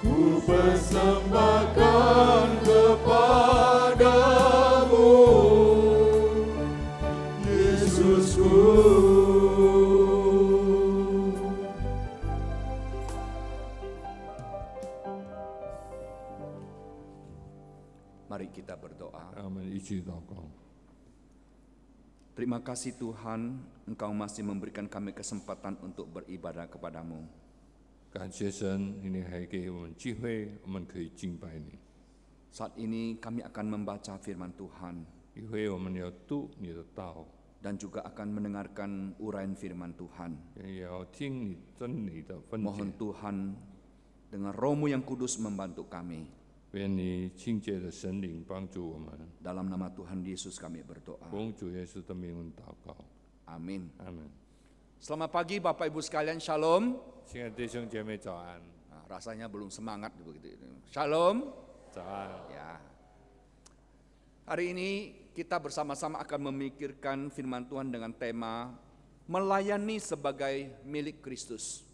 Ku persembahkan kepadamu, Yesusku. Mari kita berdoa. Terima kasih Tuhan, Engkau masih memberikan kami kesempatan untuk beribadah kepadamu. Saat ini kami akan membaca firman Tuhan dan juga akan mendengarkan uraian firman Tuhan. Mohon Tuhan dengan Roh-Mu yang kudus membantu kami. Dalam nama Tuhan Yesus kami berdoa. Amin. Selamat pagi Bapak Ibu sekalian, Shalom. Nah, rasanya belum semangat begitu. Shalom. Ya. Hari ini kita bersama-sama akan memikirkan firman Tuhan dengan tema melayani sebagai milik Kristus.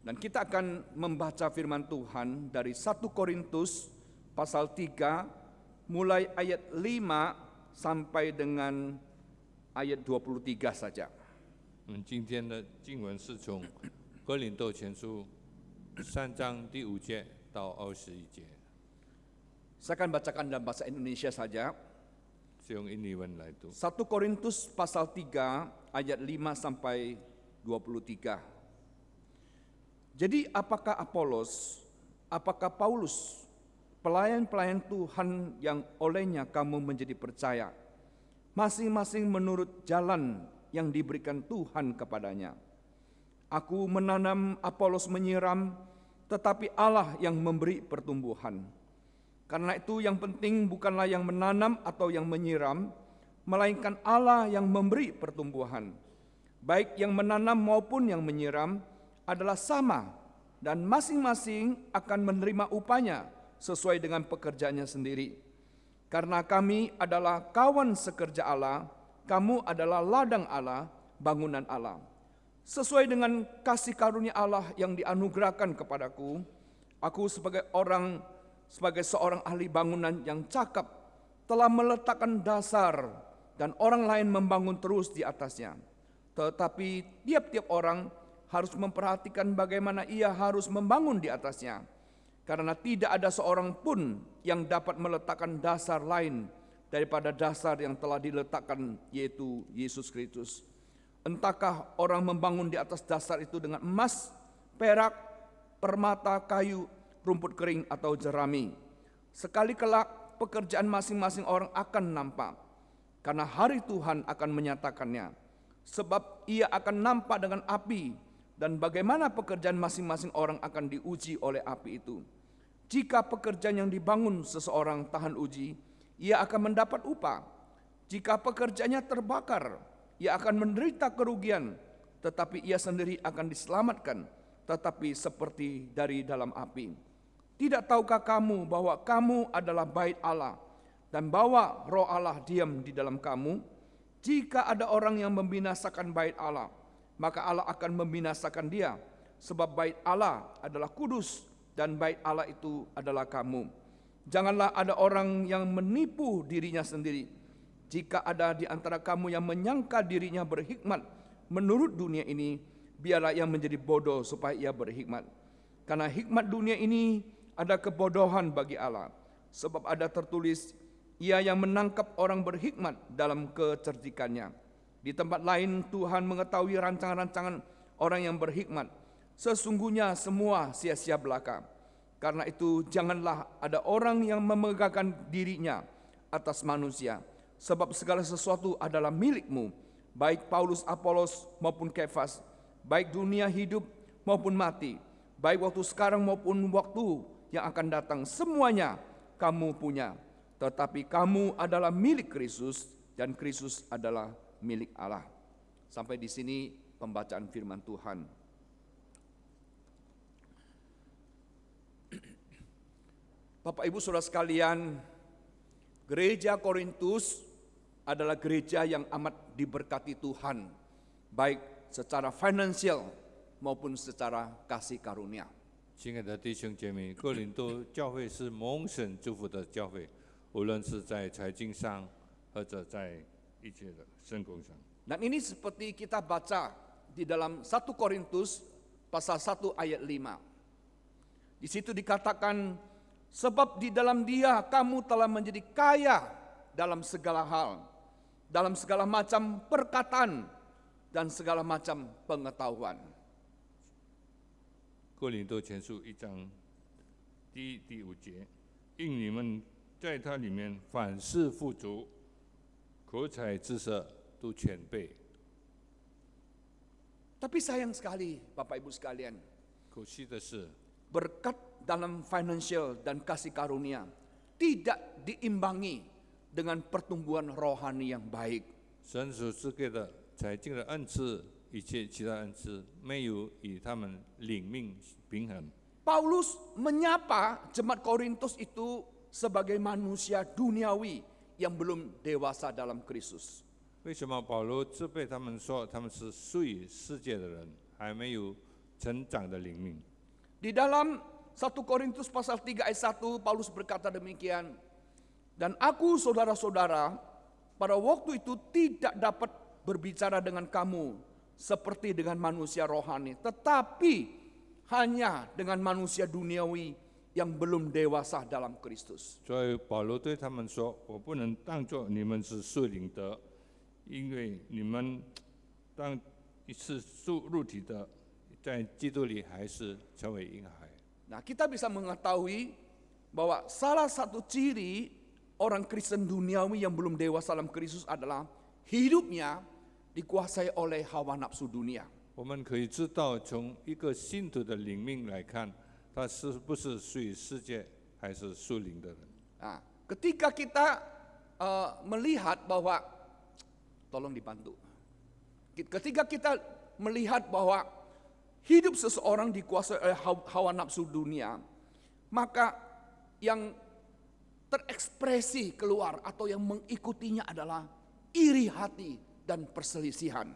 Dan kita akan membaca firman Tuhan dari 1 Korintus pasal 3 mulai ayat 5 sampai dengan ayat 23 saja. Saya akan bacakan dalam bahasa Indonesia saja. 1 Korintus pasal 3 ayat 5 sampai 23. Jadi apakah Apolos, apakah Paulus, pelayan-pelayan Tuhan yang olehnya kamu menjadi percaya, masing-masing menurut jalan yang diberikan Tuhan kepadanya. Aku menanam, Apolos menyiram, tetapi Allah yang memberi pertumbuhan. Karena itu yang penting bukanlah yang menanam atau yang menyiram, melainkan Allah yang memberi pertumbuhan. Baik yang menanam maupun yang menyiram adalah sama, dan masing-masing akan menerima upahnya sesuai dengan pekerjaannya sendiri. Karena kami adalah kawan sekerja Allah, kamu adalah ladang Allah, bangunan Allah. Sesuai dengan kasih karunia Allah yang dianugerahkan kepadaku, aku sebagai seorang ahli bangunan yang cakap, telah meletakkan dasar dan orang lain membangun terus di atasnya. Tetapi tiap-tiap orang harus memperhatikan bagaimana ia harus membangun di atasnya. Karena tidak ada seorang pun yang dapat meletakkan dasar lain daripada dasar yang telah diletakkan, yaitu Yesus Kristus. Entahkah orang membangun di atas dasar itu dengan emas, perak, permata, kayu, rumput kering atau jerami. Sekali kelak pekerjaan masing-masing orang akan nampak, karena hari Tuhan akan menyatakannya. Sebab ia akan nampak dengan api, dan bagaimana pekerjaan masing-masing orang akan diuji oleh api itu. Jika pekerjaan yang dibangun seseorang tahan uji, ia akan mendapat upah. Jika pekerjaannya terbakar, ia akan menderita kerugian, tetapi ia sendiri akan diselamatkan, tetapi seperti dari dalam api. Tidak tahukah kamu bahwa kamu adalah bait Allah, dan bahwa Roh Allah diam di dalam kamu? Jika ada orang yang membinasakan bait Allah, maka Allah akan membinasakan dia, sebab bait Allah adalah kudus, dan bait Allah itu adalah kamu. Janganlah ada orang yang menipu dirinya sendiri. Jika ada di antara kamu yang menyangka dirinya berhikmat menurut dunia ini, biarlah ia menjadi bodoh supaya ia berhikmat. Karena hikmat dunia ini ada kebodohan bagi Allah. Sebab ada tertulis, ia yang menangkap orang berhikmat dalam kecerdikannya. Di tempat lain Tuhan mengetahui rancangan-rancangan orang yang berhikmat. Sesungguhnya semua sia-sia belaka. Karena itu janganlah ada orang yang memegahkan dirinya atas manusia. Sebab segala sesuatu adalah milikmu. Baik Paulus, Apolos maupun Kefas. Baik dunia hidup maupun mati. Baik waktu sekarang maupun waktu yang akan datang. Semuanya kamu punya. Tetapi kamu adalah milik Kristus, dan Kristus adalah milik Allah. Sampai di sini pembacaan firman Tuhan. Bapak Ibu Saudara sekalian, gereja Korintus adalah gereja yang amat diberkati Tuhan, baik secara finansial maupun secara kasih karunia. 亲爱的弟兄姐妹，哥林多教会是蒙神祝福的教会，无论是在财经上，或者在一切的圣工上。 Dan ini seperti kita baca di dalam 1 Korintus pasal 1 ayat 5. Di situ dikatakan, sebab di dalam Dia kamu telah menjadi kaya dalam segala hal, dalam segala macam perkataan dan segala macam pengetahuan. 哥林多前书1章第5节，因你们在他里面凡事富足，口才知识都全备。 Tapi sayang sekali Bapak Ibu sekalian, 可惜的是， berkat dalam financial dan kasih karunia tidak diimbangi dengan pertumbuhan rohani yang baik. 神所赐给的财经的恩赐，一切其他恩赐，没有与他们领命平衡。 Paulus menyapa jemaat Korintus itu sebagai manusia duniawi yang belum dewasa dalam Kristus. 为什么保罗责备他们说他们是属于世界的人，还没有成长的灵命？ Di dalam 1 Korintus pasal 3 ayat 1 Paulus berkata demikian, dan aku saudara-saudara pada waktu itu tidak dapat berbicara dengan kamu seperti dengan manusia rohani, tetapi hanya dengan manusia duniawi yang belum dewasa dalam Kristus. 所以保罗对他们说：“我不能当作你们是属灵的，因为你们当是属肉体的，在基督里还是成为婴孩。” Nah, kita bisa mengetahui bahwa salah satu ciri orang Kristen duniawi yang belum dewasa dalam Kristus adalah hidupnya dikuasai oleh hawa nafsu dunia. 我们可以知道，从一个信徒的灵命来看，他是不是属于世界还是属灵的人？ Nah, ketika kita melihat bahwa, tolong dibantu. Ketika kita melihat bahwa hidup seseorang dikuasai oleh hawa nafsu dunia, maka yang terekspresi keluar atau yang mengikutinya adalah iri hati dan perselisihan.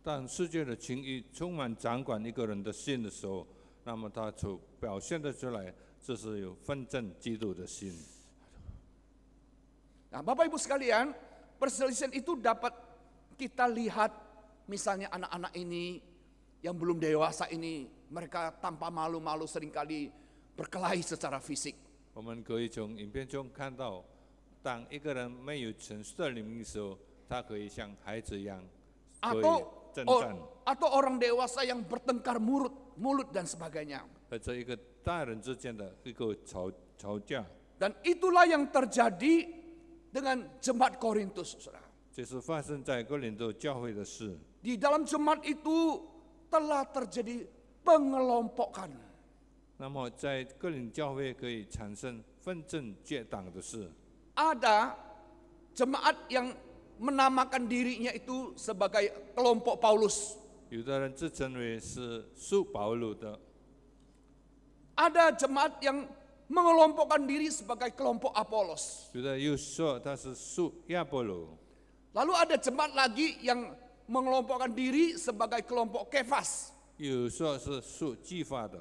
当世界的情欲充满掌管一个人的心的时候，那么他所表现的出来，这是有纷争、嫉妒的心。 Nah, Bapak Ibu sekalian, perselisihan itu dapat kita lihat, misalnya anak-anak ini yang belum dewasa ini, mereka tanpa malu-malu seringkali berkelahi secara fisik. 我们可以从影片中看到，当一个人没有成熟的灵命的时候，他可以像孩子一样，可以征战。 Atau orang dewasa yang bertengkar mulut dan sebagainya. 和这一个大人之间的一个吵架， Dan itulah yang terjadi dengan jemaat Korintus, saudara. 这是发生在哥林多教会的事。 Di dalam jemaat itu telah terjadi pengelompokan. 那么在哥林教会可以产生纷争结党的事。 Ada jemaat yang menamakan dirinya itu sebagai kelompok Paulus. 有的人自称为是属保罗的， Ada jemaat yang mengelompokkan diri sebagai kelompok Apolos. 有的又说他是属亚波罗， Lalu ada jemaat lagi yang mengelompokkan diri sebagai kelompok Kefas. 有说是属基法的，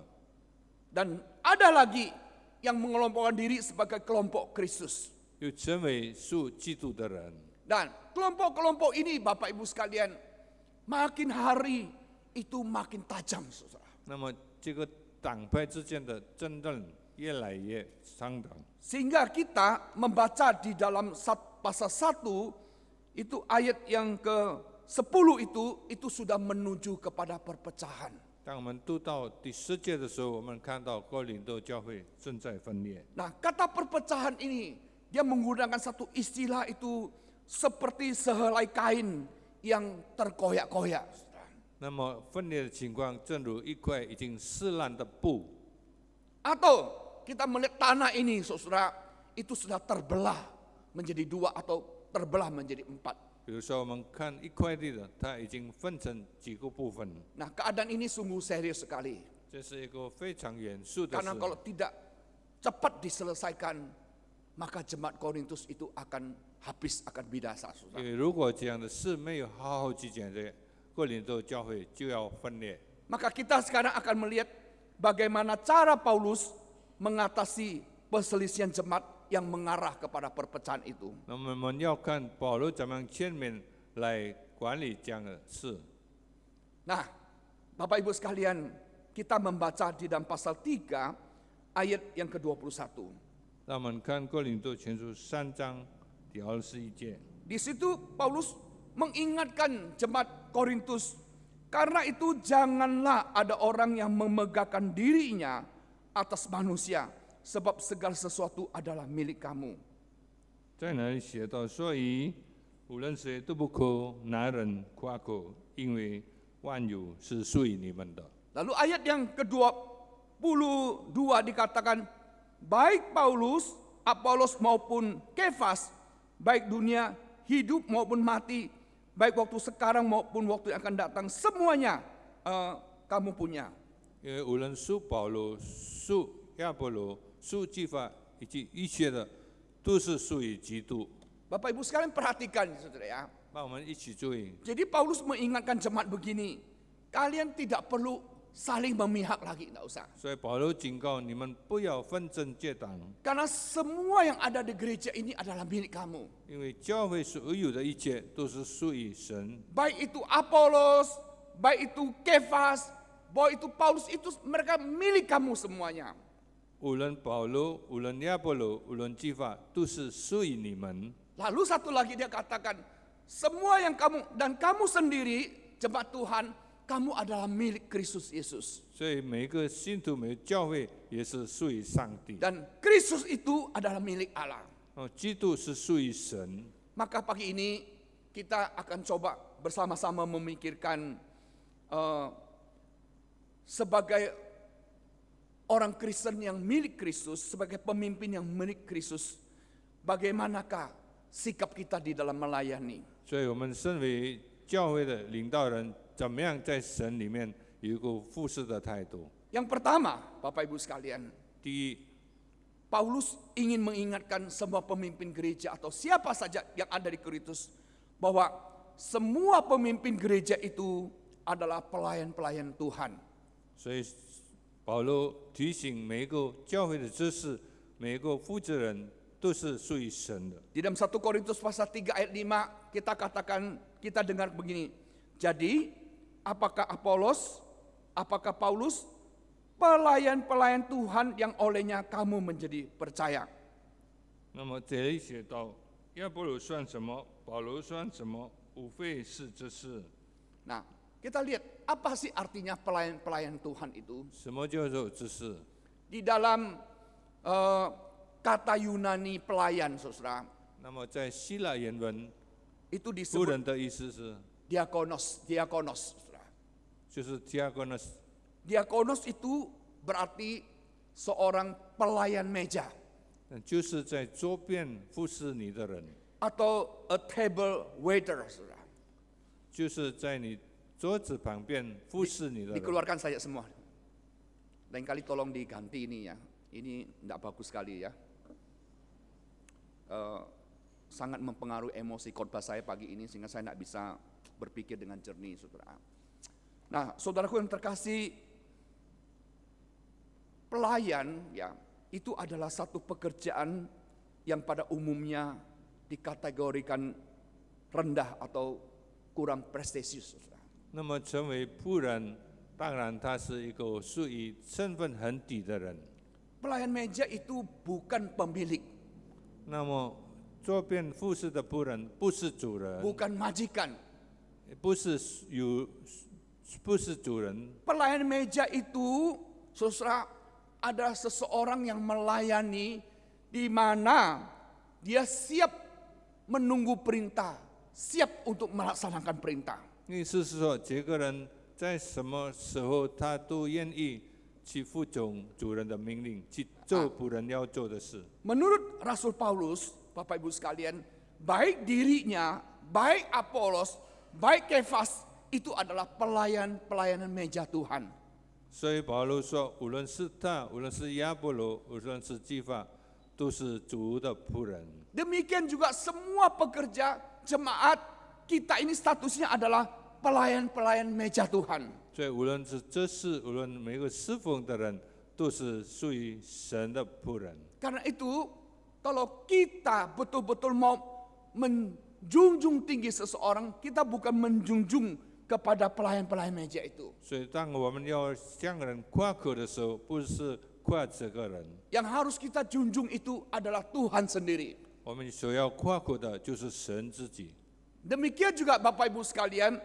Dan ada lagi yang mengelompokkan diri sebagai kelompok Kristus. 又成为属基督的人。 Dan kelompok-kelompok ini Bapak Ibu sekalian, makin hari itu makin tajam, saudara. 那么这个党派之间的争论越来越伤党， Sehingga kita membaca di dalam pasal 1 itu ayat yang ke-10 itu sudah menuju kepada perpecahan. 当我们读到第10节的时候，我们看到哥林多教会正在分裂。 Nah, kata perpecahan ini dia menggunakan satu istilah itu seperti sehelai kain yang terkoyak-koyak. 那么分裂的情况，正如一块已经撕烂的布， Atau kita melihat tanah ini, saudara, itu sudah terbelah menjadi 2 atau terbelah menjadi 4. 比如说我们看一块地的，它已经分成几个部分， Nah, keadaan ini sungguh serius sekali. 这是一个非常严肃的 Karena 事。 kalau tidak cepat diselesaikan, maka jemaat Korintus itu akan habis, akan binasa, 因 saudara. 为如果这样的事没有好好去解决，哥林多教会就要分裂。Maka kita sekarang akan melihat bagaimana cara Paulus mengatasi perselisihan jemaat yang mengarah kepada perpecahan itu. 那么我们要看保罗怎么样劝勉来管理这样的事。 Nah, Bapak Ibu sekalian, kita membaca di dalam pasal 3 ayat yang ke-21. 让我们看哥林多前书3章第21节。 Di situ Paulus mengingatkan jemaat Korintus, karena itu janganlah ada orang yang memegahkan dirinya atas manusia, sebab segala sesuatu adalah milik kamu. 在哪里写到，所以无论谁都不可拿人夸口，因为万有是属于你们的。 Lalu ayat yang ke-22 dikatakan, baik Paulus, Apolos maupun Kefas, baik dunia hidup maupun mati, baik waktu sekarang maupun waktu yang akan datang, semuanya kamu punya. 因为无论属保罗、属亚波罗、属基法以及一切的，都是属于基督。 Bapak Ibu sekalian perhatikan, saudara ya. 让我们一起注意。 Jadi Paulus mengingatkan jemaat begini, kalian tidak perlu saling memihak lagi, tidak usah. 所以保罗警告你们不要纷争结党， Karena semua yang ada di gereja ini adalah milik kamu. 因为教会所有的一切都是属于神。 Baik itu Apolos, baik itu Kefas, baik itu Paulus, itu mereka milik kamu semuanya. 无论保罗、无论亚波罗、无论基法，都是属于你们。 Lalu satu lagi dia katakan, semua yang kamu dan kamu sendiri, jemaat Tuhan, kamu adalah milik Kristus Yesus. 所以每一个信徒、每个教会也是属于上帝。 Dan Kristus itu adalah milik Allah. 基督是属于神。 Maka pagi ini kita akan coba bersama-sama memikirkan sebagai orang Kristen yang milik Kristus, sebagai pemimpin yang milik Kristus, bagaimanakah sikap kita di dalam melayani. 所以我们身为教会的领导人，怎么样在神里面有一个服侍的态度？ Yang pertama, Bapak Ibu sekalian, 第一， Paulus ingin mengingatkan semua pemimpin gereja atau siapa saja yang ada di Korintus bahwa semua pemimpin gereja itu adalah pelayan-pelayan Tuhan. 所以保罗提醒每一个教会的知识，每一个负责人都是属于神的。 Di dalam 1 Korintus pasal 3 ayat 5 kita katakan, kita dengar begini. Jadi apakah Apolos, apakah Paulus, pelayan-pelayan Tuhan yang olehnya kamu menjadi percaya. 那么这里写到，亚波罗算什么？保罗算什么？无非是这事。 Nah, kita lihat apa sih artinya pelayan-pelayan Tuhan itu. 什么叫做这事？ Di dalam kata Yunani pelayan, saudara, 那么在希腊原文， itu 仆 disebut 人的意思是， diakonos, saudara. 就是 diakonos， Diakonos itu berarti seorang pelayan meja 就是在桌边服侍你的人， atau a table waiter, saudara. 就是在你桌子旁边服侍你的人。 Dikeluarkan saja semua. Lain kali tolong diganti ini ya. Ini tidak bagus sekali ya. Sangat mempengaruhi emosi khotbah saya pagi ini sehingga saya tidak bisa berpikir dengan jernih, saudara. Nah, saudaraku yang terkasih, pelayan ya itu adalah satu pekerjaan yang pada umumnya dikategorikan rendah atau kurang prestisius, saudara. 那么成为仆人，当然他是一个属于身份很低的人。 Pelayan meja itu bukan pemilik, 那么桌边服侍的仆人不是主人， bukan majikan. 不是主人。 Pelayan meja itu, saudara, ada seseorang yang melayani di mana dia siap menunggu perintah, siap untuk melaksanakan perintah. 意思是说，这个人在什么时候他都愿意去服从主人的命令，去做仆人要做的事。 Menurut Rasul Paulus, Bapak Ibu sekalian, baik dirinya, baik Apolos, baik Kefas, itu adalah pelayanan meja Tuhan. 所以保罗说，无论是他，无论是亚波罗，无论是基法，都是主的仆人。 Demikian juga semua pekerja jemaat kita ini statusnya adalah pelayan-pelayan meja Tuhan. 所以无论是这事，无论每个侍奉的人，都是属于神的仆人。 Karena itu, kalau kita betul-betul mau menjunjung tinggi seseorang, kita bukan menjunjung kepada pelayan-pelayan meja itu. 所以当我们要向人夸口的时候，不是夸这个人， Yang harus kita junjung itu adalah Tuhan sendiri. 我们所要夸口的就是神自己。 Demikian juga Bapak Ibu sekalian,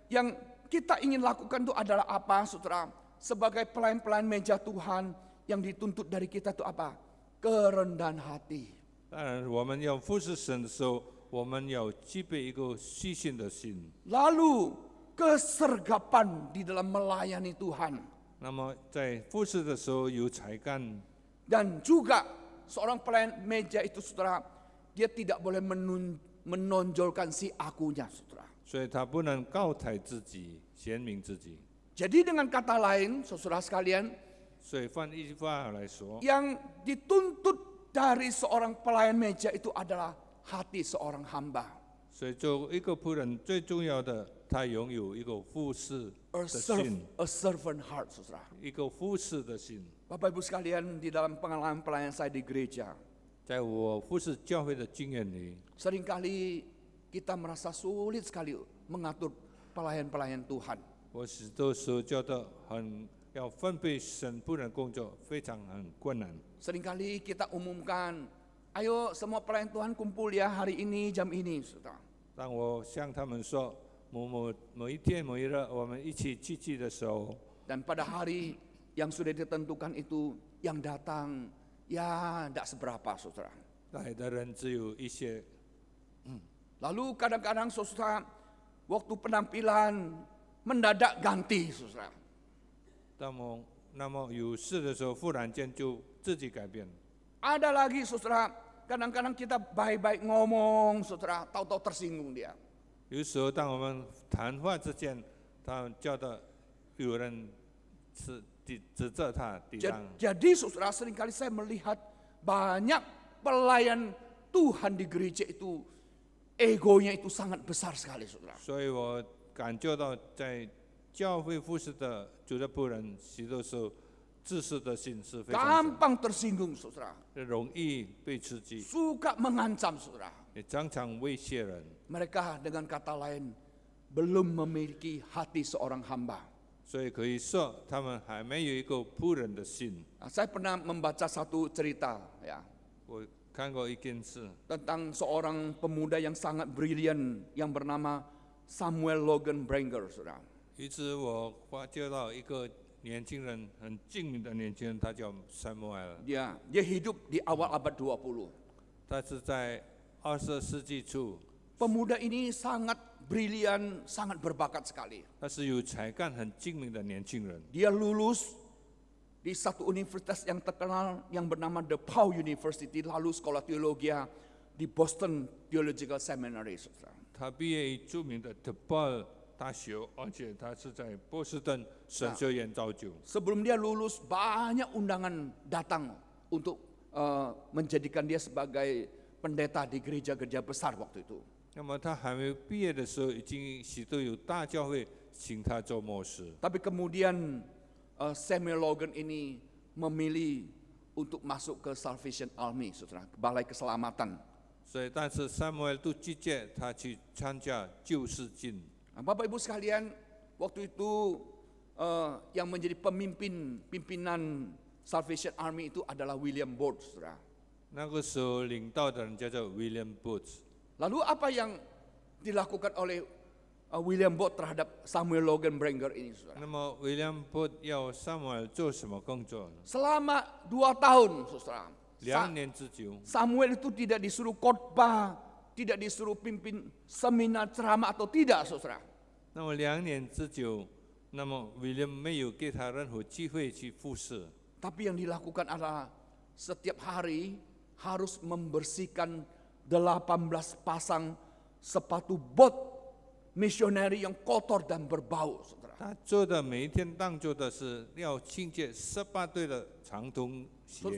yang kita ingin lakukan itu adalah apa, saudara? Sebagai pelayan-pelayan meja Tuhan, yang dituntut dari kita itu apa? Kerendahan hati. 当然，我们要服侍神的时候，我们要具备一个虚心的心。 Lalu kesergapan di dalam melayani Tuhan. 那么在服侍的时候有才干， Dan juga seorang pelayan meja itu, saudara, dia tidak boleh menonjolkan si akunya, saudara. 所以他不能高抬自己、显明自己。 Jadi dengan kata lain, saudara sekalian, 所以换一句话来说， yang dituntut dari seorang pelayan meja itu adalah hati seorang hamba. 所以做一个仆人最重要的，他拥有一个服侍 A 的心， servant heart, saudara. 一个服侍的心。 Bapak Ibu sekalian, di dalam pengalaman pelayan saya di gereja, 在我服侍教会的经验里， seringkali kita merasa sulit sekali mengatur pelayan-pelayan Tuhan. 我许多时候觉得要分配神仆人工作非常很困难。 Seringkali kita umumkan, ayo semua pelayan Tuhan kumpul ya hari ini jam ini, saudara. 当我向他们说某一天某一日我们一起聚的时候， Dan pada hari yang sudah ditentukan itu, yang datang ya tidak seberapa, saudara. 来的人只有一些。 Lalu kadang-kadang, saudara, waktu penampilan mendadak ganti, saudara. 那么有事的时候，忽然间就自己改变。 Ada lagi, saudara, kadang-kadang kita baik-baik ngomong, saudara, tahu-tahu tersinggung dia. 有时候当我们谈话之间，他叫的有人指责他抵挡。 Jadi, saudara, seringkali saya melihat banyak pelayan Tuhan di gereja itu, egonya itu sangat besar sekali, saudara. 所以我感觉到在教会服侍的主的仆人，许多时候自私的心是非常 Gampang tersinggung, saudara. 容易被刺激， Suka mengancam, saudara. 也常常威胁人。 Mereka dengan kata lain belum memiliki hati seorang hamba. 所以可以说，他们还没有一个仆人的心。 Saya pernah membaca satu cerita, ya, 我看过一件事， tentang seorang pemuda yang sangat brilian yang bernama Samuel Logan Branger, saudara. 一次我发觉到一个年轻人，很精明的年轻人，他叫萨摩尔， Dia hidup di awal abad 20. 他是在20世纪初， Pemuda ini sangat brilian, sangat berbakat sekali. 他是有才干、很精明的年轻人。 Dia lulus di satu universitas yang terkenal yang bernama DePaul University, lalu sekolah teologi di Boston Theological Seminary, saudara. 他毕业于著名的德巴尔大学，而且他是在波士顿神学院造就。 Sebelum dia lulus, banyak undangan datang untuk menjadikan dia sebagai pendeta di gereja-gereja besar waktu itu. 那么他还没毕业的时候，已经许多有大教会请他做牧师。 Tapi kemudian Samuel Logan ini memilih untuk masuk ke Salvation Army, saudara, Balai Keselamatan. 所以，但是撒母耳都拒绝他去参加救世军。 Nah, Bapak Ibu sekalian, waktu itu yang menjadi pimpinan Salvation Army itu adalah William Booth, saudara. 那个时候领导的人叫做 William Booth。 Lalu apa yang dilakukan oleh William Booth terhadap Samuel Logan Branger ini, saudara? 那么 William Booth 要撒母耳做什么工作呢？ Selama 2 tahun, saudara. 2年之久， Samuel itu tidak disuruh khotbah, tidak disuruh pimpin seminar ceramah atau tidak, saudara. 那么2年之久，那么 William 没有给他任何机会去服侍， Tapi yang dilakukan adalah setiap hari harus membersihkan 18 pasang sepatu bot misioneri yang kotor dan berbau, saudara. 他做的每一天当做的是要清洁18对的长筒鞋。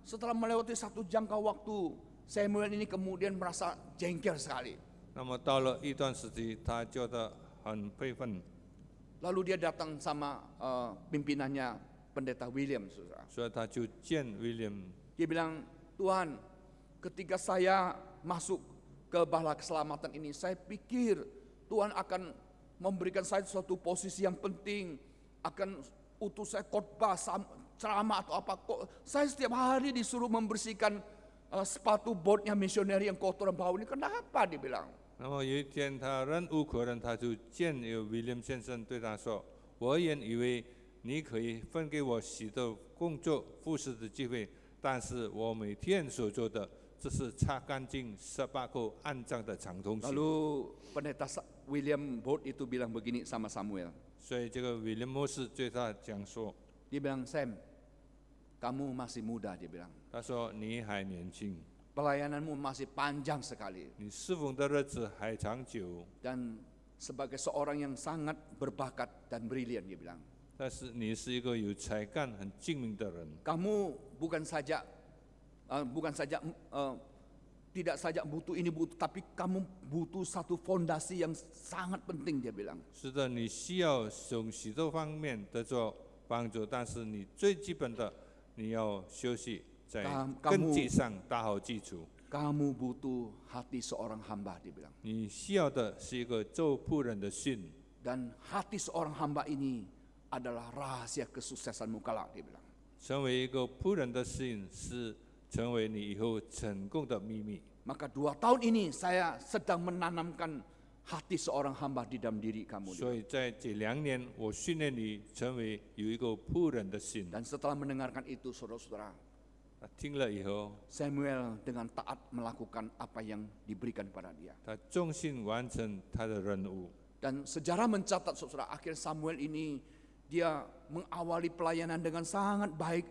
Setelah melewati satu jangka waktu, Samuel ini kemudian merasa jengkel sekali. 那么到了一段时期，他觉得很悲愤。Lalu dia datang sama pimpinannya pendeta William, saudara. 所以他就见 William， Dia bilang, Tuhan, ketika saya masuk ke Bala Keselamatan ini, saya pikir Tuhan akan memberikan saya suatu posisi yang penting, akan utus saya khotbah, ceramah atau apa. Saya setiap hari disuruh membersihkan sepatu botnya misioneri yang kotor dan bau ini. Kenapa dia bilang? 那么有一天，他任务可能他就见有 William 先生对他说：“我原以为你可以分给我许多工作服侍的机会，但是我每天所做的，这是擦干净18口肮脏的长东西。” Lalu pendeta William Booth itu bilang begini sama Samuel. 所以这个 William 牧师对他讲说 Dia bilang, Sam, kamu masih muda, dia bilang. 他说你还年轻， Pelayananmu masih panjang sekali. 你侍奉的日子还长久， Dan sebagai seorang yang sangat berbakat dan brilian, dia bilang. 但是你是一个有才干、很精明的人。 Kamu bukan saja tidak saja butuh ini butuh, tapi kamu butuh satu fondasi yang sangat penting, dia bilang. 是的，你需要从许多方面得到帮助，但是你最基本的，你要休息，在根基上打好基础。 Kamu butuh hati seorang hamba, dia bilang. 你需要的是一个做仆人的心， Dan hati seorang hamba ini adalah rahasia kesuksesanmu kelak, dia bilang. 成为一个仆人的心是成为你以后成功的秘密。 Maka 2 tahun ini saya sedang menanamkan hati seorang hamba di dalam diri kamu. 所以在这2年，我训练你成为有一个仆人的心。 Dan setelah mendengarkan itu, saudara-saudara, 听了以后， Samuel dengan taat melakukan apa yang diberikan pada dia. 他忠心完成他的任务。 Dan sejarah mencatat, saudara, akhir Samuel ini dia mengawali pelayanan dengan sangat baik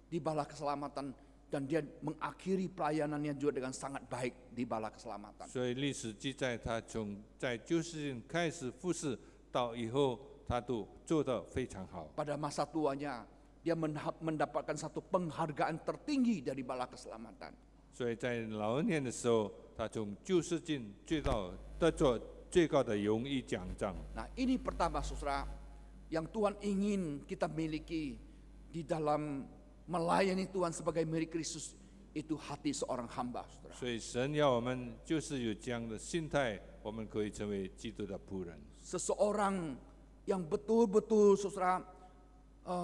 di Bala Keselamatan, dan dia mengakhiri pelayanannya juga dengan sangat baik di Bala Keselamatan. 所以历史记载，他从在90年开始服侍到以后，他都做得非常好。 Pada masa tuanya, dia mendapatkan satu penghargaan tertinggi dari Bala Keselamatan. 所以在老年的时候，他从90年得到最高的荣誉奖章。 Nah, ini pertama, saudara, yang Tuhan ingin kita miliki di dalam melayani Tuhan sebagai milik Kristus, itu hati seorang hamba, saudara. 所以神要我们就是有这样的心态，我们可以成为基督的仆人。 Seseorang yang betul-betul, saudara,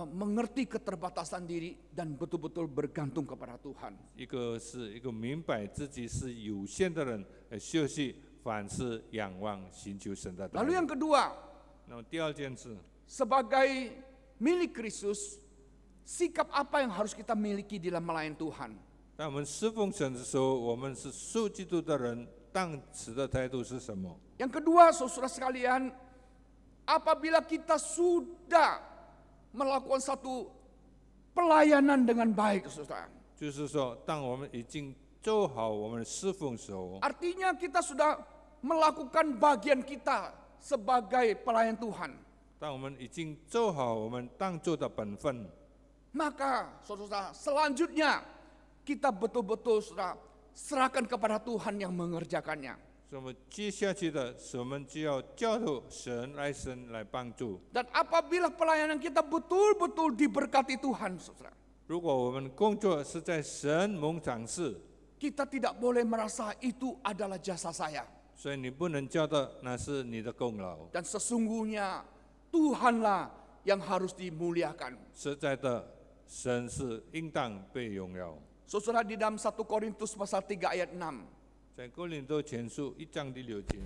mengerti keterbatasan diri dan betul-betul bergantung kepada Tuhan. 一个是一个明白自己是有限的人，休息，凡事仰望寻求神的带 Lalu 领。 yang kedua, 那么第二件事， sebagai milik Kristus, sikap apa yang harus kita miliki dalam melayani Tuhan? 当我们侍奉神的时候，我们是属基督的人，当时的态度是什么？ Yang kedua, saudara sekalian, apabila kita sudah melakukan satu pelayanan dengan baik, saudara. 就是说，当我们已经做好我们侍奉的时候， Artinya kita sudah melakukan bagian kita sebagai pelayan Tuhan. 当我们已经做好我们当做的本分， Maka saudara, selanjutnya kita betul-betul saudara serahkan kepada Tuhan yang mengerjakannya. 所以我们接下去的是我们就要交托神来帮助。 Dan apabila pelayanan kita betul-betul diberkati Tuhan, saudara, 如果我们工作是在神蒙赏赐， kita tidak boleh merasa itu adalah jasa saya. 所以你不能叫的那是你的功劳。 Dan sesungguhnya Tuhanlah yang harus dimuliakan. 实在的，神是应当被荣耀。 Saudara, di dalam 1 Korintus pasal 3 ayat 6, 在哥林多前书1章第6节，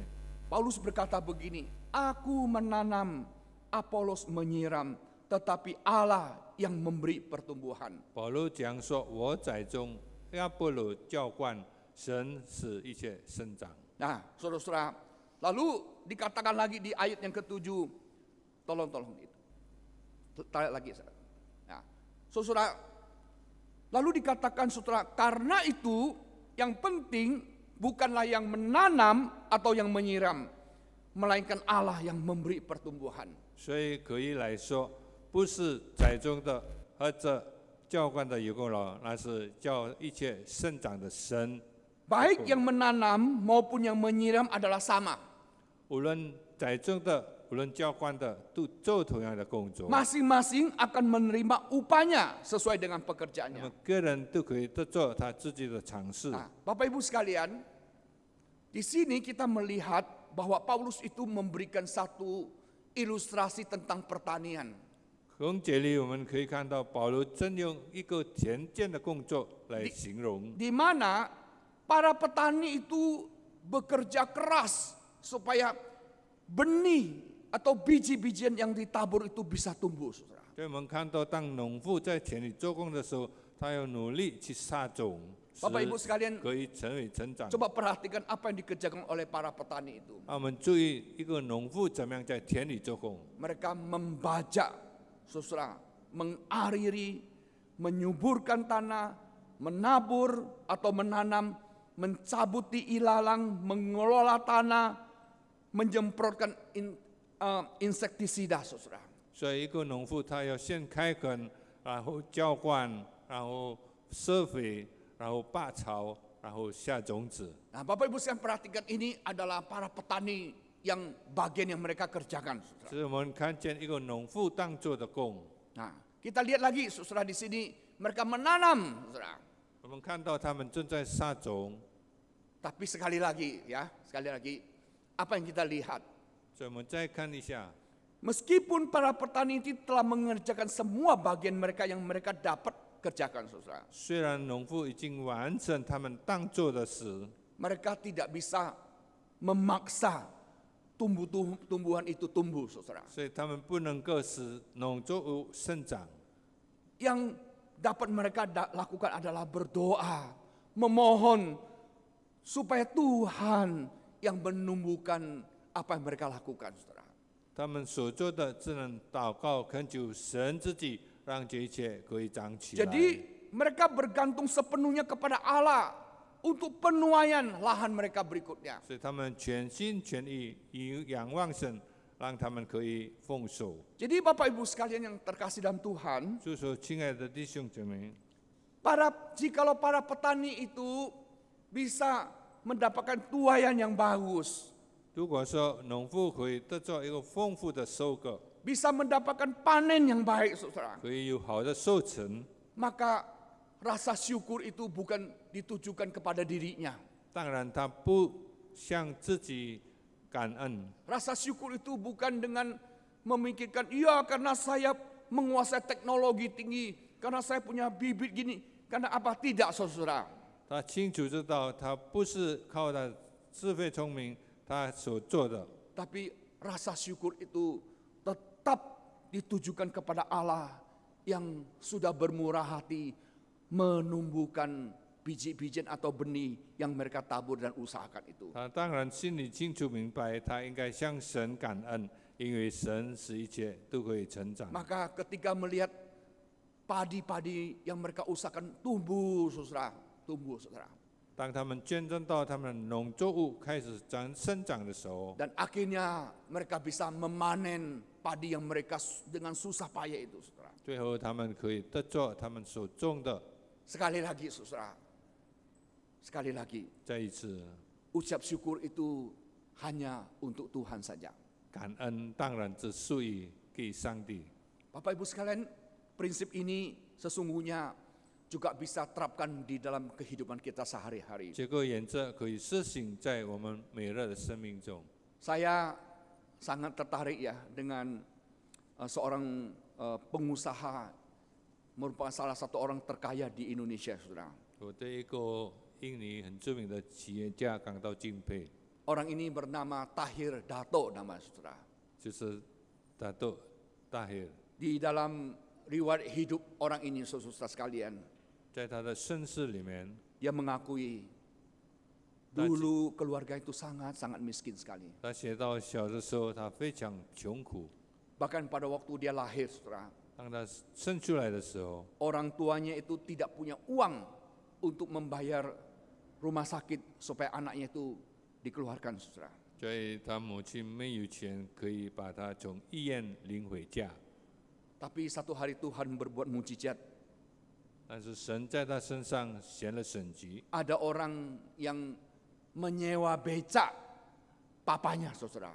Paulus berkata begini, Aku menanam, Apolos menyiram, tetapi Allah yang memberi pertumbuhan. 保罗讲说：“我栽种，亚波罗浇灌，神使一切生长。” Nah, saudara-saudara, lalu dikatakan lagi di ayat yang ke-7, tolong itu, tarik lagi. Nah, saudara, lalu dikatakan, saudara, karena itu yang penting bukanlah yang menanam atau yang menyiram, melainkan Allah yang memberi pertumbuhan. 所以可以来说，不是栽种的或者浇灌的有功劳，那是叫一切生长的神。 Baik yang menanam maupun yang menyiram adalah sama. 无论栽种的，无不论教官的，都做同样的工作。 Masing-masing akan menerima upahnya sesuai dengan 那 pekerjaannya. 么个人都可以得做他自己的尝试。 Nah, Bapak Ibu sekalian, di sini kita melihat bahwa Paulus itu memberikan satu ilustrasi tentang pertanian. 从这里我们可以看到，保罗正用一个田间的工作来形容， Di mana para petani itu bekerja keras supaya benih atau biji-bijian yang ditabur itu bisa tumbuh, saudara. 所以我们看到，当农夫在田里做工的时候，他要努力去撒种，使 Bapak Ibu sekalian, 可以成长。 coba perhatikan apa yang dikerjakan oleh para petani itu. 那我们注意一个农夫怎么样在田里做工， Mereka membajak, saudara, mengariri, menyuburkan tanah, menabur atau menanam, mencabuti ilalang, mengelola tanah, menyemprotkan insektisida, saudara. 所以一个农夫他要先开垦，然后浇灌，然后施肥，然后拔草，然后下种子。 Nah, Bapak Ibu sekalian perhatikan, ini adalah para petani yang bagian yang mereka kerjakan, saudara. 所以我们看见一个农夫当做的工。 Nah, kita lihat lagi, saudara, di sini mereka menanam, saudara. 我们看到他们正在撒种， Tapi sekali lagi, ya, sekali lagi, apa yang kita lihat? 所以我们再看一下， Meskipun para petani itu telah mengerjakan semua bagian mereka yang mereka dapat kerjakan, saudara. 虽然农夫已经完成他们当做的事， Mereka tidak bisa memaksa tumbuhan itu tumbuh, saudara. 所以他们不能够使农作物生长。 Yang dapat mereka lakukan adalah berdoa, memohon supaya Tuhan yang menumbuhkan apa yang mereka lakukan, saudara. 他们所做的只能祷告恳求神自己，让这一切可以长起来。 Jadi mereka bergantung sepenuhnya kepada Allah untuk penuaian lahan mereka berikutnya. 所以他们全心全意仰望神，让他们可以丰收。 Jadi Bapak Ibu sekalian yang terkasih dalam Tuhan, 就说，亲爱的弟兄姐妹， jikalau para petani itu bisa mendapatkan tuaian yang bagus, 如果说农夫可以得到一个丰富的收割， bisa mendapatkan panen yang baik, saudara, 可以有好的收成， maka rasa syukur itu bukan ditujukan kepada dirinya. 当然他不向自己感恩， Rasa syukur itu bukan dengan memikirkan, iya karena saya menguasai teknologi tinggi, karena saya punya bibit gini, karena apa, tidak, saudara. 他清楚知道他不是靠他智慧聪明他所做的， Tapi rasa syukur itu tetap ditujukan kepada Allah yang sudah bermurah hati menumbuhkan biji-bijian atau benih yang mereka tabur dan usahakan itu. 他当然心里清楚明白，他应该向神感恩，因为神使一切都可以成长。 Maka ketika melihat padi-padi yang mereka usahakan tumbuh, saudara, tumbuh, saudara. 当他们见证到他们的农作物开始生长的时候， Dan akhirnya mereka bisa memanen padi yang mereka dengan susah payah itu, saudara. 最后他们可以得着他们所种的。 Sekali lagi, saudara. Sekali lagi, 再一次， ucap syukur itu hanya untuk Tuhan saja. 感恩当然只属于给上帝。 Bapak Ibu sekalian, prinsip ini sesungguhnya juga bisa terapkan di dalam kehidupan kita sehari-hari. 这个原则可以实行在我们每日的生命中。 Saya sangat tertarik ya dengan seorang pengusaha, merupakan salah satu orang terkaya di Indonesia, saudara. 我对一个印尼很著名的企业家感到敬佩， Orang ini bernama Tahir Dato, nama saudara. 就是大豆大黑。 Di dalam riwayat hidup orang ini, saudara sekalian, 在他的身世里面， dia mengakui dulu keluarga itu sangat miskin sekali. 他写到小的时候他非常穷苦， Bahkan pada waktu dia lahir, saudara, 当他生出来的时候， orang tuanya itu tidak punya uang untuk membayar rumah sakit supaya anaknya itu dikeluarkan, saudara. 所以他母亲没有钱可以把他从医院领回家， Tapi satu hari Tuhan berbuat mujizat. 但是神在他身上显了神迹， Ada orang yang menyewa becak papanya, saudara.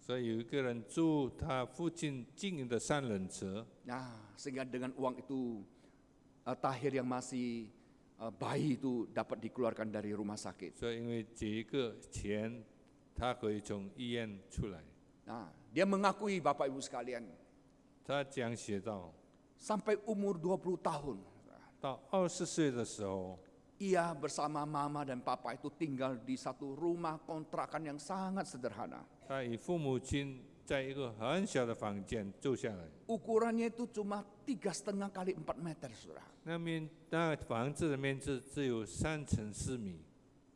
所以有一个人住他附近经营的三轮车， Nah, sehingga dengan uang itu Tahir yang masih bayi itu dapat dikeluarkan dari rumah sakit. 所以因为这个钱，他可以从医院出来。 Nah, dia mengakui Bapak Ibu sekalian, 他这样写道， sampai umur 20 tahun, 到20岁的时候， ia bersama mama dan papa itu tinggal di satu rumah kontrakan yang sangat sederhana. 他与父母亲在一个很小的房间住下来。 Ukurannya itu cuma 3,5 kali 4 meter, saudara. 那房子的面积只有3乘4米。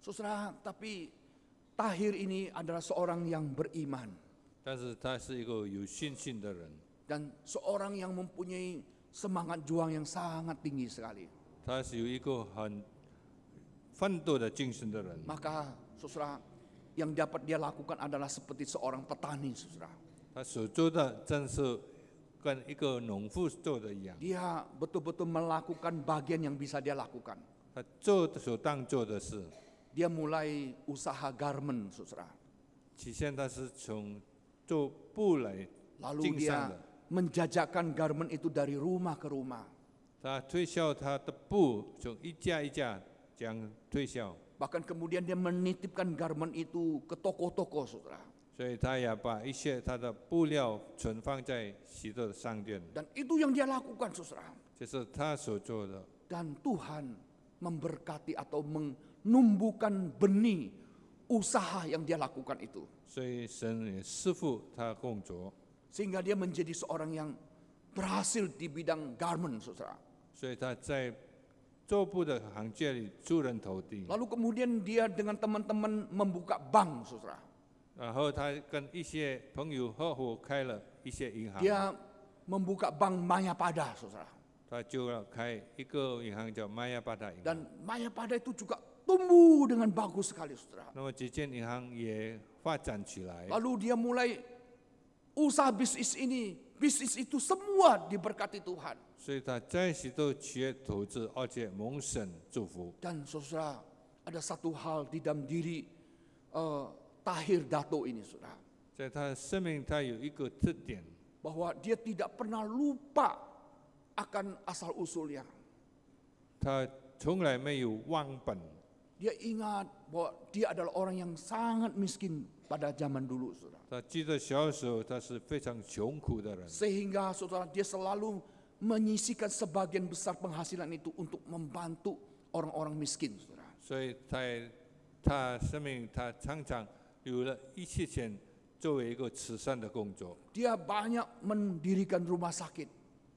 Saudara, tapi Tahir ini adalah seorang yang beriman 但是他是一个有信心的人， dan seorang yang mempunyai semangat juang yang sangat tinggi sekali. 他是有一个很奋斗的精神的人。 Maka, saudara, yang dapat dia lakukan adalah seperti seorang petani, saudara. 他所做的正是跟一个农夫做的一样， Dia betul-betul melakukan bagian yang bisa dia lakukan. 他所当做的事。 Dia mulai usaha garment, saudara. 起先他是从做布来 Lalu 经商 dia 的， menjajakan garment itu dari rumah ke rumah. 他推销他的布，从一家一家这样推销， Bahkan kemudian dia menitipkan garment itu ke toko-toko, saudara. 所以他也把一些他的布料存放在许多的商店， Dan itu yang dia lakukan, saudara. 这是他所做的。 Dan Tuhan memberkati atau menumbuhkan benih usaha yang dia lakukan itu. 所以神也赐福他工作， Sehingga dia menjadi seorang yang berhasil di bidang garment, saudara. 所以他在做布的行业里出人头地。 Lalu kemudian dia dengan teman-teman membuka bank, saudara. 然后他跟一些朋友合伙开了一些银行， Dia membuka bank Mayapada, saudara. 他就要开一个银行叫玛雅巴达银行。 Dan Mayapada itu juga tumbuh dengan bagus sekali, saudara. 那么这间银行也发展起来， Lalu dia mulai usaha bisnis ini, bisnis itu semua diberkati Tuhan. 所以他在许多企业投资，而且蒙神祝福。 Dan saudara, ada satu hal di dalam diri Tahir Dato ini, saudara. 在他生命，他有一个特点， Bahwa dia tidak pernah lupa akan asal usulnya. 他从来没有忘本。 Dia ingat bahwa dia adalah orang yang sangat miskin pada zaman dulu, saudara. 他记得小时候，他是非常穷苦的人， Sehingga saudara, dia selalu menyisihkan sebagian besar penghasilan itu untuk membantu orang-orang miskin, saudara. 所以在他生命，他常常有了一些钱作为一个慈善的工作。 Dia banyak mendirikan rumah sakit.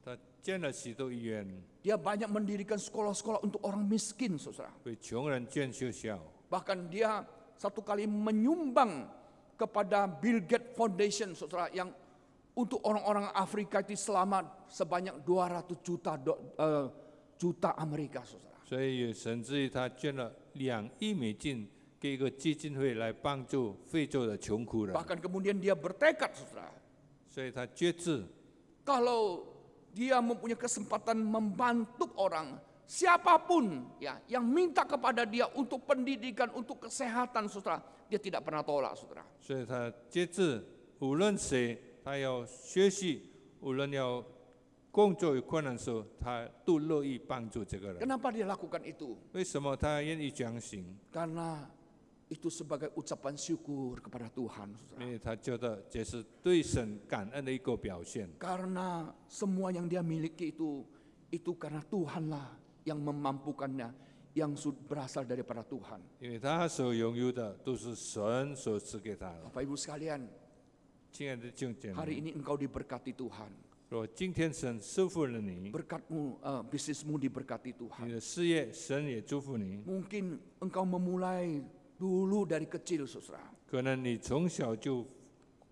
他建了许多医院， Dia banyak mendirikan sekolah-sekolah untuk orang miskin, saudara. 为穷人建学校。 Bahkan dia satu kali menyumbang kepada Bill Gates Foundation, saudara, yang untuk orang-orang Afrika itu selamat sebanyak 200 juta Amerika, saudara. 所以甚至于他捐了2亿美金给一个基金会来帮助非洲的穷苦人。 Bahkan kemudian dia bertekad, saudara, 所以他决志， kalau dia mempunyai kesempatan membantu orang, siapapun ya yang minta kepada dia untuk pendidikan, untuk kesehatan, saudara, dia tidak pernah tolak, saudara. 所以他决志，无论谁他要学习，无论要工作有困难的时候，他都乐意帮助这个人。 Kenapa dia lakukan itu? 为什么他愿意这样行？ Karena itu sebagai ucapan syukur kepada Tuhan, 因 saudara. 为他觉得这是对神感恩的一个表现。 Karena semua yang dia miliki itu karena Tuhanlah yang memampukannya, yang berasal daripada Tuhan. 因为他所拥有的都是神所赐给他的。 Bapak Ibu sekalian, 亲爱的弟兄姐 hari 妹， ini engkau diberkati Tuhan. 若今天神祝福了你， Berkatmu, bisnismu diberkati Tuhan. 你的事业神也祝福你。 Mungkin engkau memulai dulu dari kecil, saudara. 可能你从小就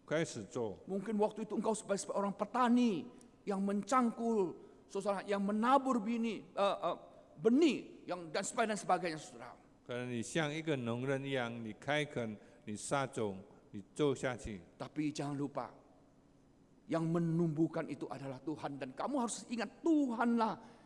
开始做， Mungkin waktu itu engkau sebagai orang petani yang mencangkul, saudara, yang menabur benih, dan sebagainya, saudara. 可能你像一个农人一样，你开垦，你撒种，你做下去。 Tapi jangan lupa, yang menumbuhkan itu adalah Tuhan. Dan kamu harus ingat, Tuhanlah.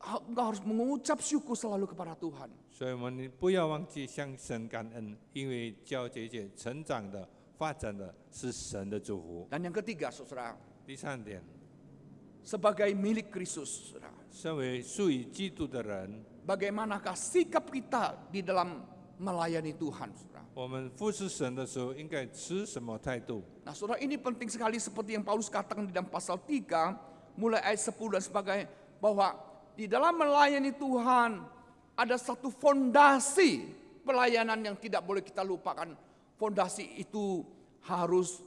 Engkau harus mengucap syukur selalu kepada Tuhan. 所以我们不要忘记向神感恩，因为叫这些成长的发展的是神的祝福。 Dan yang ketiga, saudara, 第三点， sebagai milik Kristus, saudara, 身为属于基督的人， bagaimanakah sikap kita di dalam melayani Tuhan, saudara? 我们服侍神的时候应该持什么态度？ Nah, saudara, ini penting sekali seperti yang Paulus katakan di dalam pasal 3, mulai ayat 10 dan sebagai bahwa di dalam melayani Tuhan ada satu fondasi pelayanan yang tidak boleh kita lupakan. Fondasi itu harus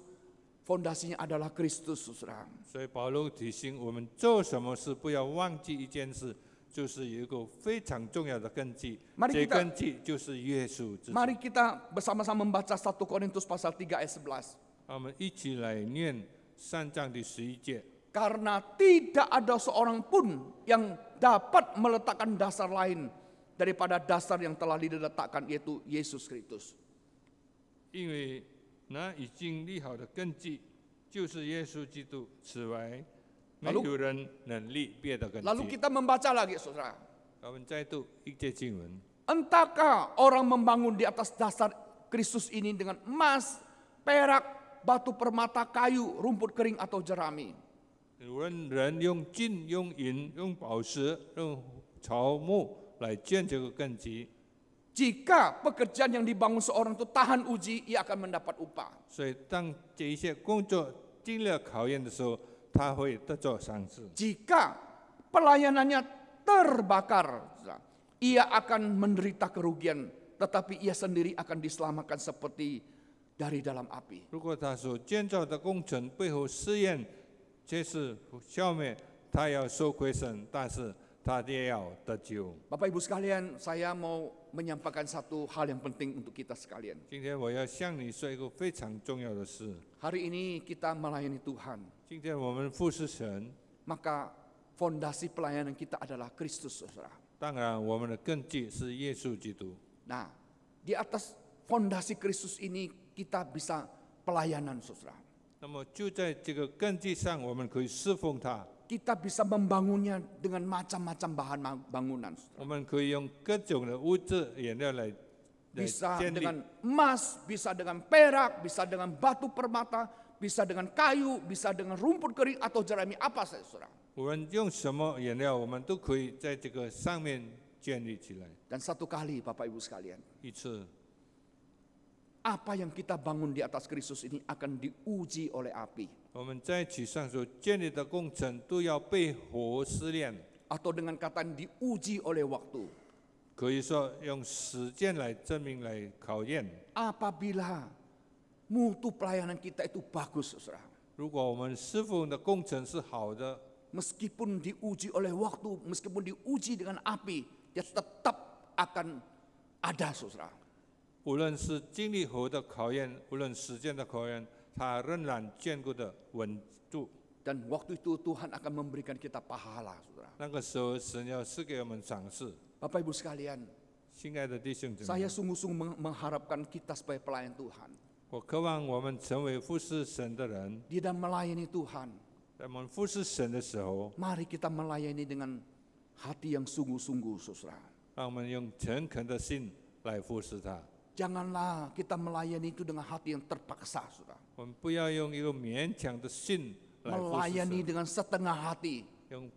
fondasinya adalah Kristus, saudara. 所以保罗提醒我们做什么事不要忘记一件事，就是有一个非常重要的根基， Mari 这 kita- 根基就是耶稣自己。 Mari kita bersama-sama membaca 1 Korintus pasal 3 ayat 11. 我们一起来念3章第11节。 Karena tidak ada seorang pun yang dapat meletakkan dasar lain daripada dasar yang telah diletakkan, yaitu Yesus Kristus. 因为那已经立好的根基就是耶稣基督，此外没 Lalu- 有人能立别的根 Lalu 基。 kita membaca lagi, saudara. 我们再读一节经文。 Entahkah orang membangun di atas dasar Kristus ini dengan emas, perak, batu permata, kayu, rumput kering atau jerami? 无论人用金、用银、用宝石、用草木来建这个根基， Jika pekerjaan yang dibangun seorang itu tahan uji, ia akan mendapat upah. 所以当这一些工作经历了考验的时候，他会得到赏赐。 Jika pelayanannya terbakar, ia akan menderita kerugian, tetapi ia sendiri akan diselamatkan seperti dari dalam api. 如果他所建造的工程背后试验，这是消灭，他要受亏损，但是他也要得救。 Bapak Ibu sekalian, saya mau menyampaikan satu hal yang penting untuk kita sekalian. 今天我要向你说一个非常重要的事。 Hari ini kita melayani Tuhan, 今天我们服侍神， maka fondasi pelayanan kita adalah Kristus, saudara. 当然我们的根基是耶稣基督。 Nah, di atas fondasi Kristus ini kita bisa pelayanan, saudara. 那么就在这个根基上，我们可以侍奉他， Kita bisa membangunnya dengan macam-macam bahan bangunan, saudara. 我们可以用各种的物质原料来 Bisa 建立。 dengan emas, bisa dengan perak, bisa dengan batu permata, bisa dengan kayu, bisa dengan rumput kering atau jerami, apa saja, saudara. 无论用什么原料，我们都可以在这个上面建立起来。 Dan satu kali, Bapak Ibu sekalian, 一次， apa yang kita bangun di atas Kristus ini akan diuji oleh api. 我们在其上所建立的工程都要被火试炼， Atau dengan kata diuji oleh waktu. 可以说用时间来证明、来考验。 Apabila mutu pelayanan kita itu bagus, saudara. 如果我们侍奉的工程是好的， Meskipun diuji oleh waktu, meskipun diuji dengan api, dia tetap akan ada, saudara. 无论是经历火的考验，无论时间的考验，它仍然坚固的稳住。 Dan waktu itu Tuhan akan memberikan kita pahala, saudara. 那个时候，神要赐给我们赏赐。 Bapak Ibu sekalian, 亲爱的弟兄姊 saya 妹， sungguh-sungguh mengharapkan kita sebagai pelayan Tuhan. 我渴望我们成为服侍神的人。 Di dalam melayani Tuhan, 在我们服侍神的时候， mari kita melayani dengan hati yang sungguh-sungguh, saudara. 让我们用诚恳的心来服侍他。 Janganlah kita melayani itu dengan hati yang terpaksa, saudara. 我们不要用一个勉强的心来服侍 Melayani 神， dengan setengah hati. 用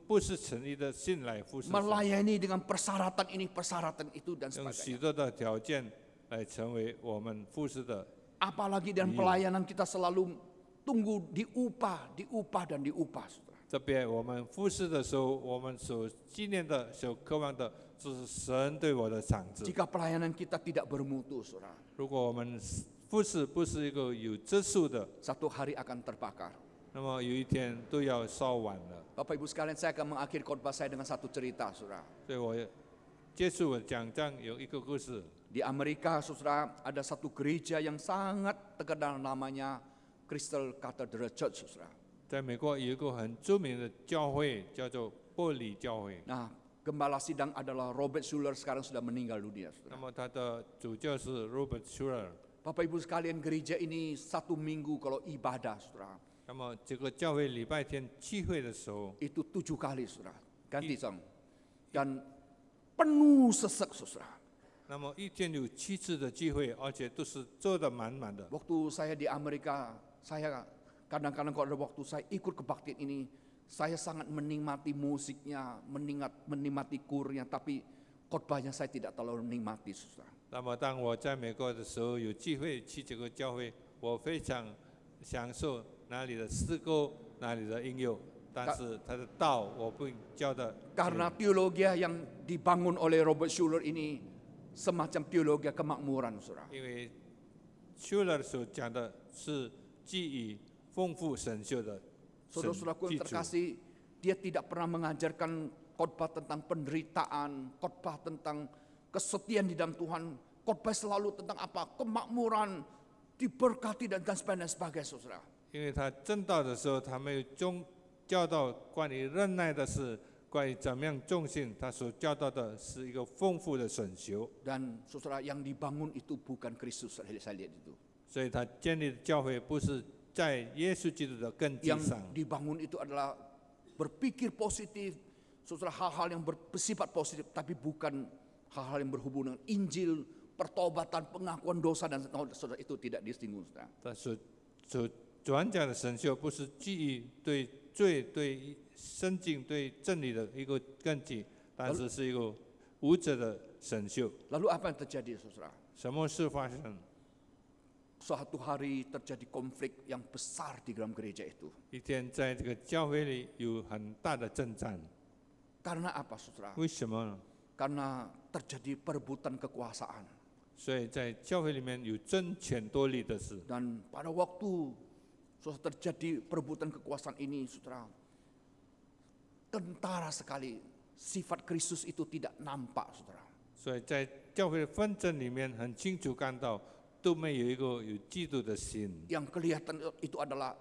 不是诚意的心来服侍神， Melayani dengan persyaratan ini, persyaratan itu, dan 用 sebagainya. 许多的条件来成为我们服侍的。 Apalagi dalam pelayanan kita selalu tunggu diupah, dan diupah, saudara. 这边我们服侍的时候，我们所纪念的、所渴望的，就是神对我的赏赐。 Jika pelayanan kita tidak bermutu, saudara, 如果我们服侍不是一个有质素的， satu hari akan terbakar. 那么有一天都要烧完了。 Bapak Ibu sekalian, saya akan mengakhiri khotbah saya dengan satu cerita, saudara. 所以我结束我讲章有一个故事。 Di Amerika, saudara, ada satu gereja yang sangat terkenal, namanya Crystal Cathedral Church, saudara. 在美国有一个很著名的教会，叫做玻璃教会。 Nah, gembala sidang adalah Robert Schuller, sekarang sudah meninggal dunia, 那 saudara. 么他的主教是 Robert Schuller。 Bapak Ibu sekalian, gereja ini satu minggu kalau ibadah, saudara, 那么这个教会礼拜天聚会的时候， itu 7 kali, saudara, ganti song. Dan penuh sesek, saudara. 那么一天有7次的聚会，而且都是坐得满满的。 Waktu saya di Amerika, saya kadang-kadang kalau ada waktu saya ikut kebaktian ini, saya sangat menikmati musiknya, menikmati kurnya, tapi khotbahnya saya tidak terlalu menikmati, saudara. 那么当我在美国的时候有机会去这个教会，我非常享受那里的诗歌，那里的音乐，但是他的道我不教的。 Karena teologi yang dibangun oleh Robert Schuller ini semacam teologi kemakmuran, saudara. 因为 Schuller 所讲的是基于丰富神修的 Saudara-saudaraku 基 yang 础。 terkasih, dia tidak pernah mengajarkan khotbah tentang penderitaan, khotbah tentang kesetiaan di dalam Tuhan, khotbah selalu tentang apa? Kemakmuran, diberkati dan sebagainya, saudara. 因为他正道的时候，他没有教导关于忍耐的事，关于怎么样忠信，他所教导的是一个丰富的神修。 Dan saudara, yang dibangun itu bukan Kristus, saya lihat itu. 所以他建立的教会不是在耶稣基督的根基 Yang 上， dibangun itu adalah berpikir positif, saudara, hal-hal yang bersifat positif, tapi bukan hal-hal yang berhubungan dengan Injil, pertobatan, pengakuan dosa dan saudara, itu tidak disinggung, saudara. 他所转讲的神修不是基于对罪、对圣经、对真理的一个根基，但是是一个无者的神修。 Lalu apa yang terjadi, saudara? 什么事发生？ Suatu hari terjadi konflik yang besar di dalam gereja itu. 一天在这个教会里有很大的征战， Karena apa, saudara? 为什么呢？ Karena terjadi perebutan kekuasaan. 所以在教会里面有争权夺利的事。 Dan pada waktu saudara terjadi perebutan kekuasaan ini, saudara, kentara sekali. Sifat Kristus itu tidak nampak, saudara. 所以在教会的纷争里面，很清楚看到都没有一个有基督的心。 Yang kelihatan itu adalah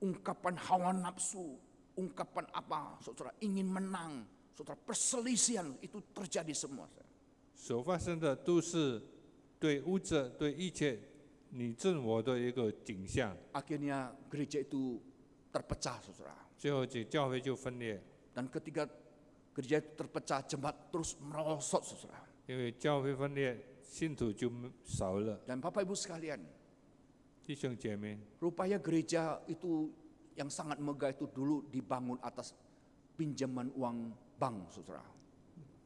ungkapan hawa nafsu, ungkapan apa, saudara, ingin menang, saudara, perselisihan itu terjadi semua. 所发生的都是对物质、对一切你正我的一个景象。 Akhirnya gereja itu terpecah, saudara. 最后这教会就分裂， Dan ketika gereja itu terpecah, jemaat terus merosot, saudara. 因为教会分裂，信徒就少了。 Dan Bapak Ibu sekalian, 弟兄姐妹， rupanya gereja itu yang sangat megah itu dulu dibangun atas pinjaman uang bank, saudara.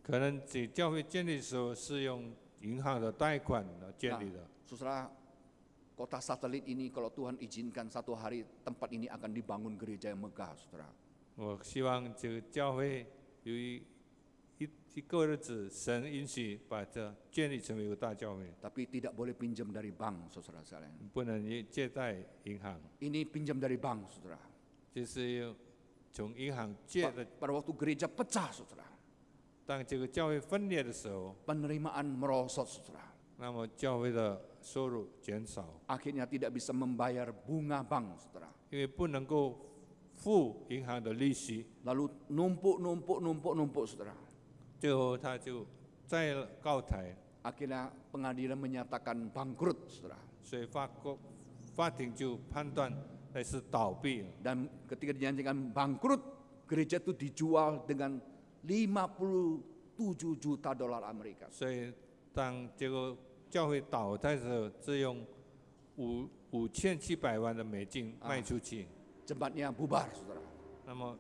可能这教会建立的时候是用银行的贷款来建立的。 Saudara, kota satelit ini kalau Tuhan izinkan satu hari tempat ini akan dibangun gereja yang megah, saudara. 我希望这个教会有一个日子，神允许把这建立成为一个大教会， Tapi tidak boleh pinjam dari bank, saudara sekalian. 不能借贷银行， Ini pinjam dari bank, saudara. 就是要从银行借的。 Pada waktu gereja pecah, saudara, 当这个教会分裂的时候， penerimaan merosot, saudara. 那么教会的收入减少， Akhirnya tidak bisa membayar bunga bank, saudara. 因为不能够付银行的利息， Lalu numpuk, saudara. 最后他就再告台， Akhirnya pengadilan menyatakan bangkrut, saudara. 所以法庭就判断那是倒闭了。 Dan ketika dinyatakan bangkrut, gereja itu dijual dengan 57 juta dolar Amerika. 所以当这个教会倒台的时候，只用5700万的美金卖出去， Jemaatnya bubar, saudara. 那么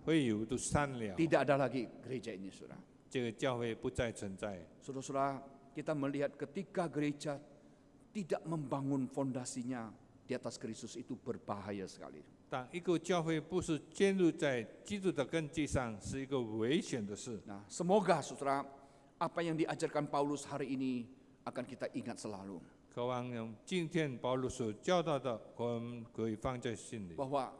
会友都散了， Tidak ada lagi gereja ini, saudara. 这个教会不再存在。 Saudara-saudara, kita melihat ketika gereja tidak membangun fondasinya di atas Kristus itu berbahaya sekali. 当一个教会不是建立在基督的根基上，是一个危险的事。 Nah, semoga saudara, apa yang diajarkan Paulus hari ini akan kita ingat selalu. 渴望用今天保罗所教导的，我们可以放在心里。 Bahwa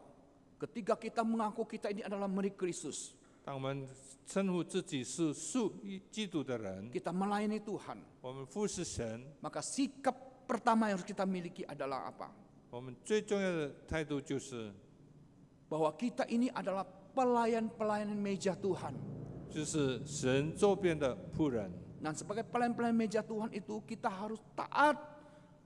ketika kita mengaku kita ini adalah milik Kristus, 当我们称呼自己是属于基督的人， kita melayani Tuhan, 我们服侍神， maka sikap pertama yang harus kita miliki adalah apa? 我们最重要的态度就是， Bahwa kita ini adalah pelayan-pelayan meja Tuhan. 就是神周边的仆人。 Dan sebagai pelayan-pelayan meja Tuhan itu kita harus taat,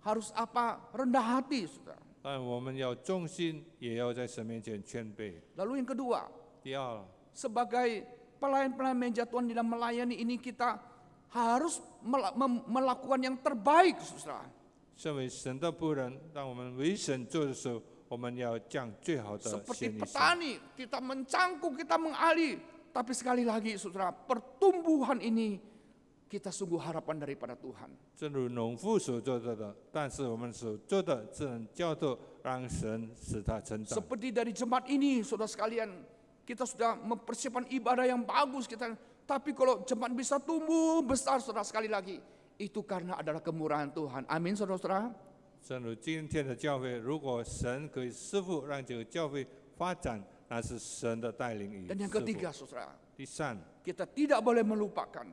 harus apa? Rendah hati, saudara. 但我们要忠心，也要在神面前谦卑。 Lalu yang kedua, 第二， sebagai pelayan-pelayan meja Tuhan dalam melayani ini kita harus melakukan yang terbaik, saudara. 身为神的仆人，当我们为神做的时候，我们要将最好的 Seperti 献给神。 petani, kita mencangkuk, kita mengali. Tapi sekali lagi saudara, pertumbuhan ini kita sungguh harapan daripada Tuhan. 正如农夫所做的，但是我们所做的只能叫做让神使它成长。 Seperti dari jemaat ini, saudara sekalian, kita sudah mempersiapkan ibadah yang bagus. Tapi kalau jemaat bisa tumbuh besar, saudara, sekali lagi, itu karena adalah kemurahan Tuhan. Amin, saudara-saudara. 正如今天的教会，如果神可以师傅让这个教会发展，那是神的带领与 Dan yang 师傅。 ketiga, saudara, 第三， kita tidak boleh melupakan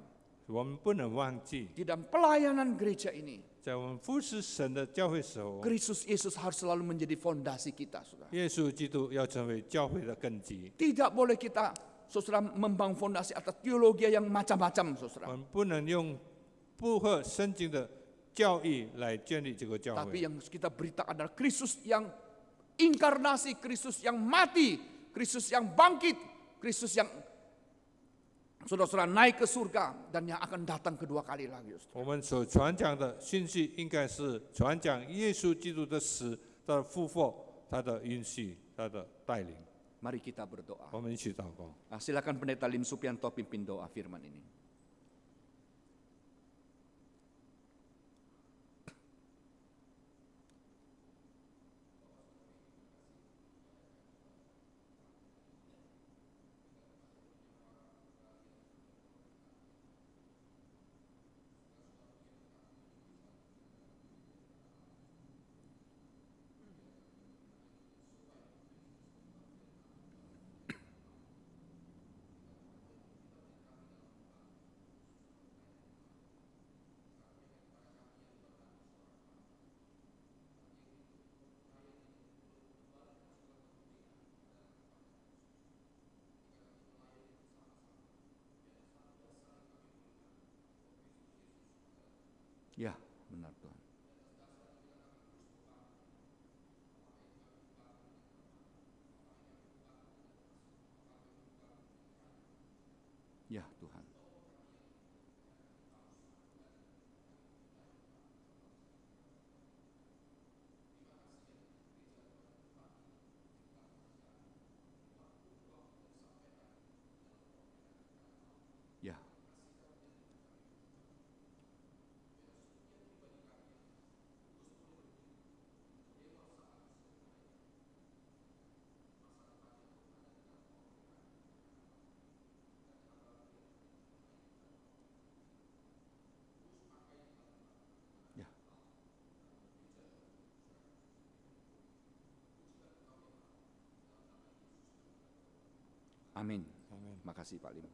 我们不能忘记， di dalam pelayanan gereja ini, 在我们服侍神的教会时候， Kristus Yesus harus selalu menjadi fondasi kita, saudara. 耶稣基督要成为教会的根基。 Tidak boleh kita, saudara, membangun fondasi atas teologi yang macam-macam, 我 saudara. 们不能用不合圣经的教义来建立这个教 Tapi 会， yang kita beritakan adalah Kristus yang inkarnasi, Kristus yang mati, Kristus yang bangkit, Kristus yang saudara-saudara naik ke surga dan yang akan datang kedua kali lagi, saudara. 我们所传讲的信息应该是传讲耶稣基督的死、他的复活、他的允许、他的带领。 Mari kita berdoa. 我们一起祷告。 Silakan Pendeta Lim Supianto pimpin doa firman ini. Ya, benar Tuhan. Ya Tuhan. Ya. Ya. Amin. Amin. Makasih Pak Lim.